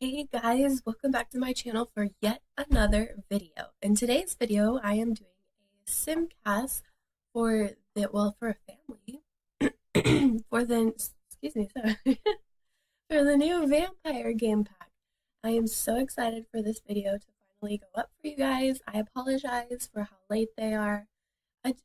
Hey guys, welcome back to my channel for yet another video. In today's video, I am doing a simcast for for a family for the sorry for the new Vampire game pack. I am so excited for this video to finally go up for you guys. I apologize for how late they are.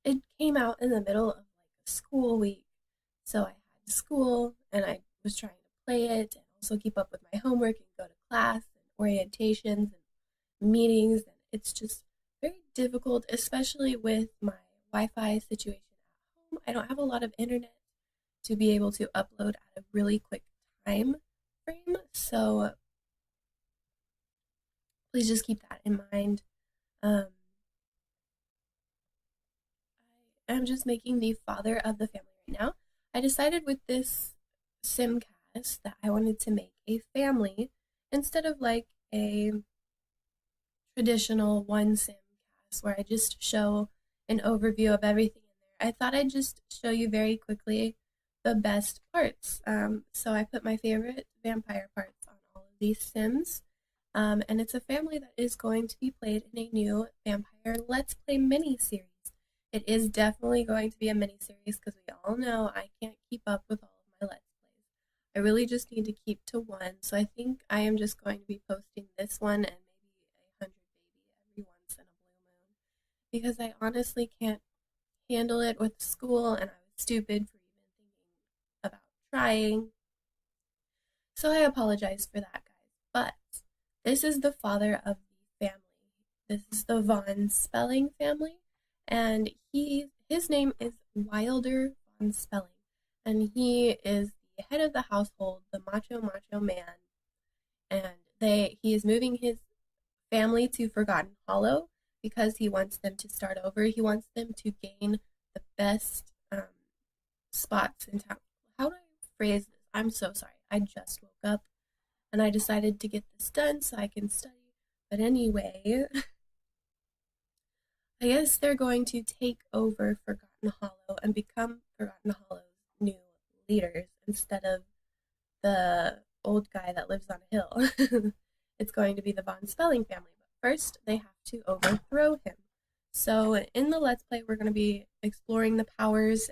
It came out in the middle of like a school week, so I had school and I was trying to play it and also keep up with my homework and go to class and orientations and meetings, and it's just very difficult, especially with my Wi-Fi situation at home. I don't have a lot of internet to be able to upload at a really quick time frame, so please just keep that in mind. Um, I am just making the father of the family right now. I decided with this simcast that I wanted to make a family instead of like a traditional one simcast where I just show an overview of everything in there. I thought I'd just show you very quickly the best parts. So I put my favorite vampire parts on all of these sims. And it's a family that is going to be played in a new Vampire Let's Play mini-series. It is definitely going to be a mini-series because we all know I can't keep up with all of my Let's Plays. I really just need to keep to one, so I think I am just going to be posting this one and maybe 100 baby every once in a blue moon because I honestly can't handle it with school, and I was stupid for even thinking about trying. So I apologize for that, guys. But this is the father of the family. This is the Von Spelling family, and his name is Wilder Von Spelling, and he is the head of the household, the macho man, and he is moving his family to Forgotten Hollow because he wants them to start over. He wants them to gain the best spots in town. How do I phrase this? I'm so sorry. I just woke up and I decided to get this done so I can study. But anyway, I guess they're going to take over Forgotten Hollow and become Forgotten Hollow's new leaders instead of the old guy that lives on a hill. It's going to be the Von Spelling family, but first they have to overthrow him. So in the Let's Play, we're going to be exploring the powers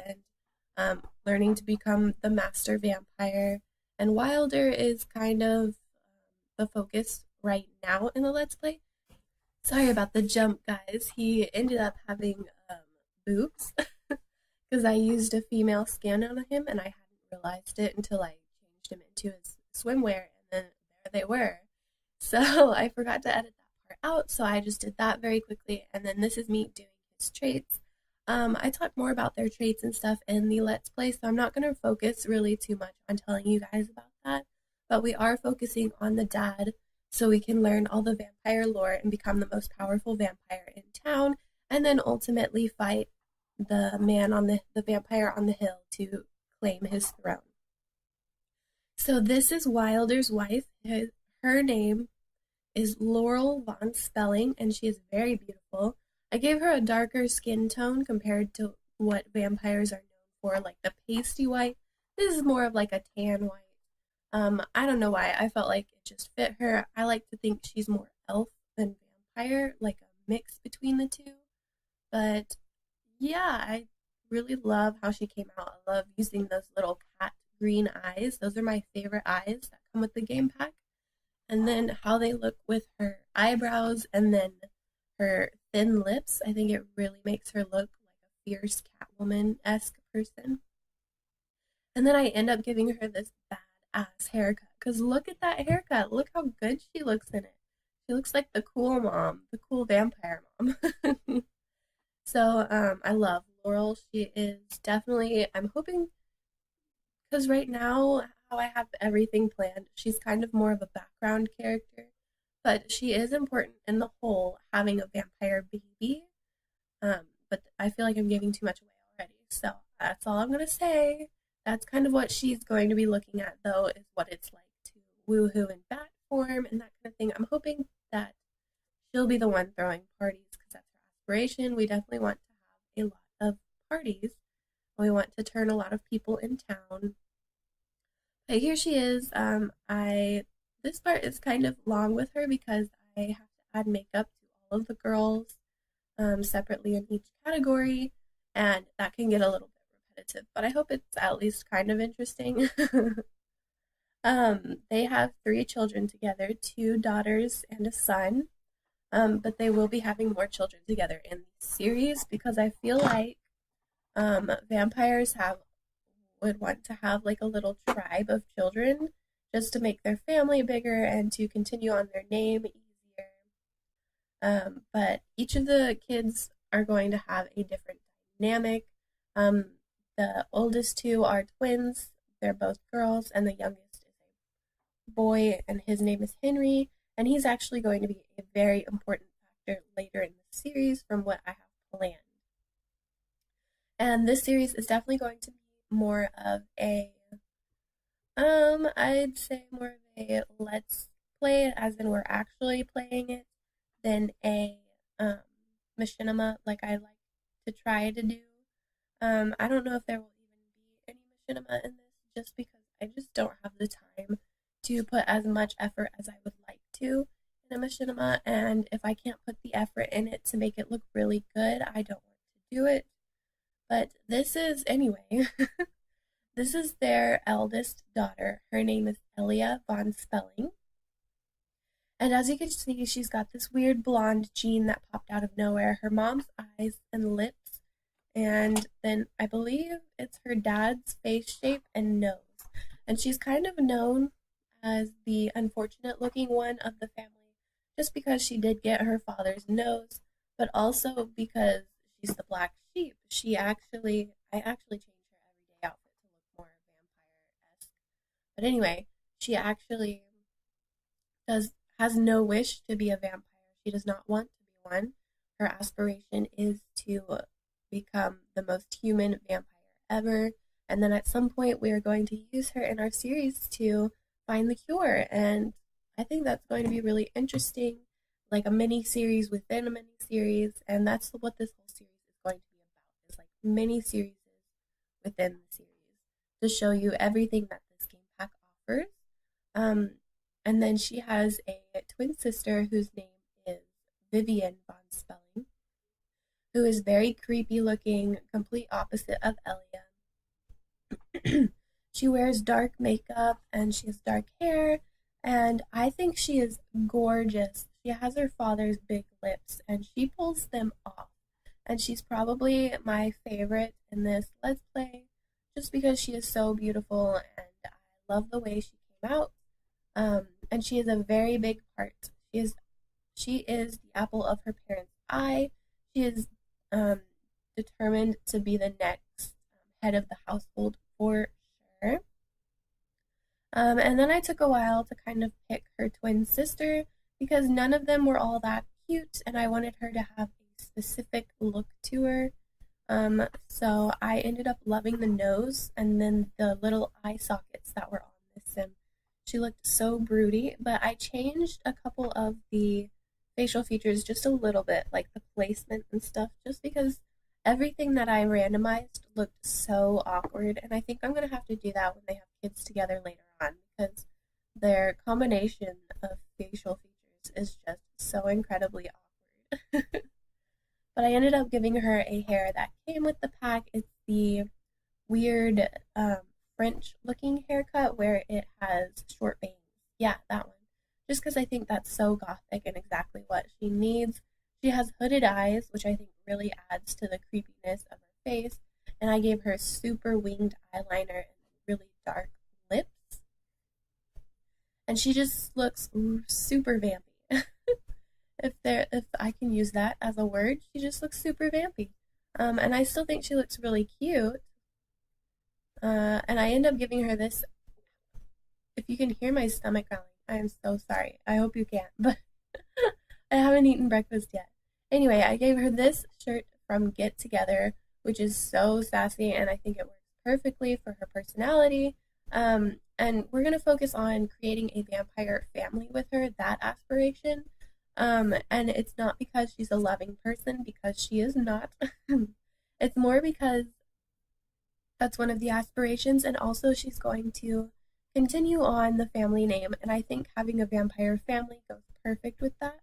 and learning to become the master vampire. And Wilder is kind of the focus right now in the Let's Play. Sorry about the jump, guys. He ended up having boobs because I used a female skin on him and I hadn't realized it until I changed him into his swimwear, and then there they were. So I forgot to edit that part out, so I just did that very quickly, and then this is me doing his traits. I talk more about their traits and stuff in the Let's Play, so I'm not going to focus really too much on telling you guys about that, but we are focusing on the dad so we can learn all the vampire lore and become the most powerful vampire in town, and then ultimately fight the man on the vampire on the hill to claim his throne. So this is Wilder's wife. Her name is Laurel Von Spelling, and she is very beautiful. I gave her a darker skin tone compared to what vampires are known for, like the pasty white. This is more of like a tan white. I don't know why. I felt like it just fit her. I like to think she's more elf than vampire, like a mix between the two. But yeah, I really love how she came out. I love using those little cat green eyes. Those are my favorite eyes that come with the game pack. And then how they look with her eyebrows and then her thin lips. I think it really makes her look like a fierce Catwoman-esque person. And then I end up giving her this badass haircut. Because look at that haircut. Look how good she looks in it. She looks like the cool mom, the cool vampire mom. So I love Laurel. She is definitely, I'm hoping, because right now, how I have everything planned, she's kind of more of a background character, but she is important in the whole having a vampire baby. But I feel like I'm giving too much away already, so that's all I'm gonna say. That's kind of what she's going to be looking at, though, is what it's like to woohoo in bat form and that kind of thing. I'm hoping that she'll be the one throwing parties because that's her aspiration. We definitely want to have a lot of parties. We want to turn a lot of people in town. But here she is. I this part is kind of long with her because I have to add makeup to all of the girls separately in each category, and that can get a little bit repetitive, but I hope it's at least kind of interesting. They have three children together, two daughters and a son. But they will be having more children together in the series because I feel like vampires have would want to have like a little tribe of children just to make their family bigger and to continue on their name easier. But each of the kids are going to have a different dynamic. Um, the oldest two are twins. They're both girls, and the youngest is a boy, and his name is Henry. And he's actually going to be a very important factor later in the series from what I have planned. And this series is definitely going to be more of a, I'd say more of a let's play it, as in we're actually playing it, than a machinima like I like to try to do. I don't know if there will even be any machinima in this, just because I just don't have the time to put as much effort as I would like to in a machinima, and if I can't put the effort in it to make it look really good, I don't want to do it. But this is, anyway, this is their eldest daughter. Her name is Elia von Spelling. And as you can see, she's got this weird blonde gene that popped out of nowhere. Her mom's eyes and lips, and then I believe it's her dad's face shape and nose. And she's kind of known as the unfortunate looking one of the family just because she did get her father's nose, but also because she's the black sheep. I actually changed her everyday outfit to look more vampire-esque. But anyway, she actually does has no wish to be a vampire. She does not want to be one. Her aspiration is to become the most human vampire ever. And then at some point, we are going to use her in our series to find the cure. And I think that's going to be really interesting, like a mini series within a mini series. And that's what this whole series is going to be about, is like mini series within the series to show you everything that this game pack offers. And then she has a twin sister whose name is Vivian von Spelling, who is very creepy looking, complete opposite of Elia. She wears dark makeup and she has dark hair, and I think she is gorgeous. She has her father's big lips and she pulls them off. And she's probably my favorite in this Let's Play just because she is so beautiful and I love the way she came out. And she is a very big part. She is the apple of her parents' eye. She is determined to be the next head of the household for sure. And then I took a while to kind of pick her twin sister because none of them were all that cute, and I wanted her to have a specific look to her. So I ended up loving the nose and then the little eye sockets that were on this sim. She looked so broody, but I changed a couple of the facial features just a little bit, like the placement and stuff, just because everything that I randomized looked so awkward, and I think I'm going to have to do that when they have kids together later on, because their combination of facial features is just so incredibly awkward. But I ended up giving her a hair that came with the pack. It's the weird French looking haircut where it has short bangs. Yeah, that one. Just because I think that's so gothic and exactly what she needs. She has hooded eyes, which I think really adds to the creepiness of her face. And I gave her super winged eyeliner and really dark lips. And she just looks super vampy. if I can use that as a word, she just looks super vampy. And I still think she looks really cute. And I end up giving her this. If you can hear my stomach growling, I am so sorry. I hope you can't, but I haven't eaten breakfast yet. Anyway, I gave her this shirt from Get Together, which is so sassy, and I think it works perfectly for her personality. And we're going to focus on creating a vampire family with her, that aspiration. And it's not because she's a loving person, because she is not. It's more because that's one of the aspirations, and also she's going to continue on the family name, and I think having a vampire family goes perfect with that.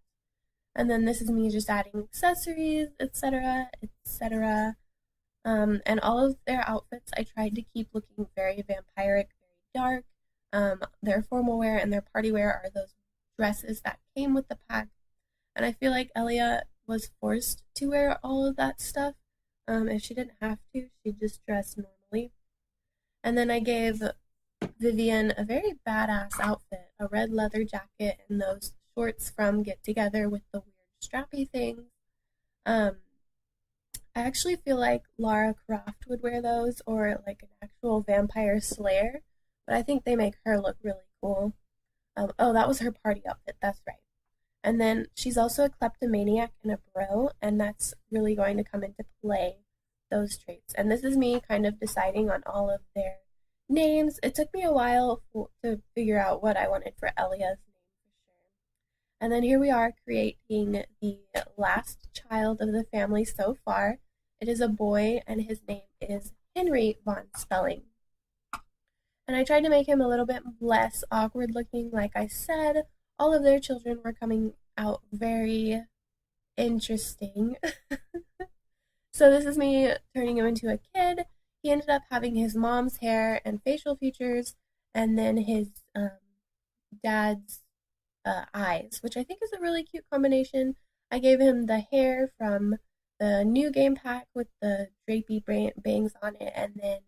And then this is me just adding accessories, etc., etc. And all of their outfits I tried to keep looking very vampiric, very dark. Their formal wear and their party wear are those dresses that came with the pack. And I feel like Elia was forced to wear all of that stuff. If she didn't have to, she just dressed normally. And then I gave Vivian a very badass outfit, a red leather jacket and those shorts from Get Together with the weird strappy things. Um, I actually feel like Lara Croft would wear those or like an actual vampire slayer, but I think they make her look really cool. Oh, that was her party outfit, that's right. And then she's also a kleptomaniac and a bro, and that's really going to come into play, those traits. And this is me kind of deciding on all of their names. It took me a while to figure out what I wanted for Elia's name for sure. And then here we are creating the last child of the family so far. It is a boy, and his name is Henry von Spelling. And I tried to make him a little bit less awkward looking, like I said. All of their children were coming out very interesting. So this is me turning him into a kid. He ended up having his mom's hair and facial features, and then his dad's eyes, which I think is a really cute combination. I gave him the hair from the new game pack with the drapey bangs on it, and then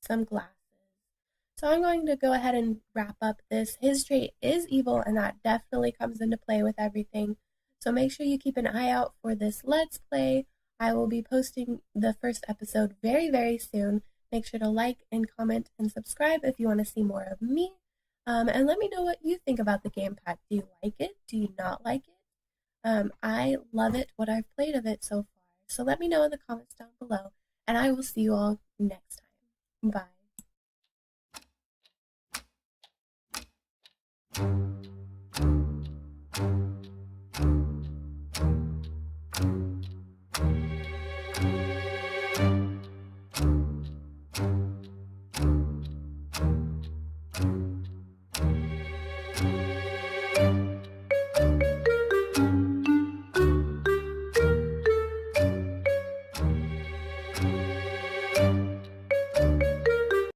some glasses. So I'm going to go ahead and wrap up this. His trait is evil, and that definitely comes into play with everything. So make sure you keep an eye out for this Let's Play. I will be posting the first episode very, very soon. Make sure to like and comment and subscribe if you want to see more of me. And let me know what you think about the game pack. Do you like it? Do you not like it? I love it, what I've played of it so far. So let me know in the comments down below, and I will see you all next time. Bye.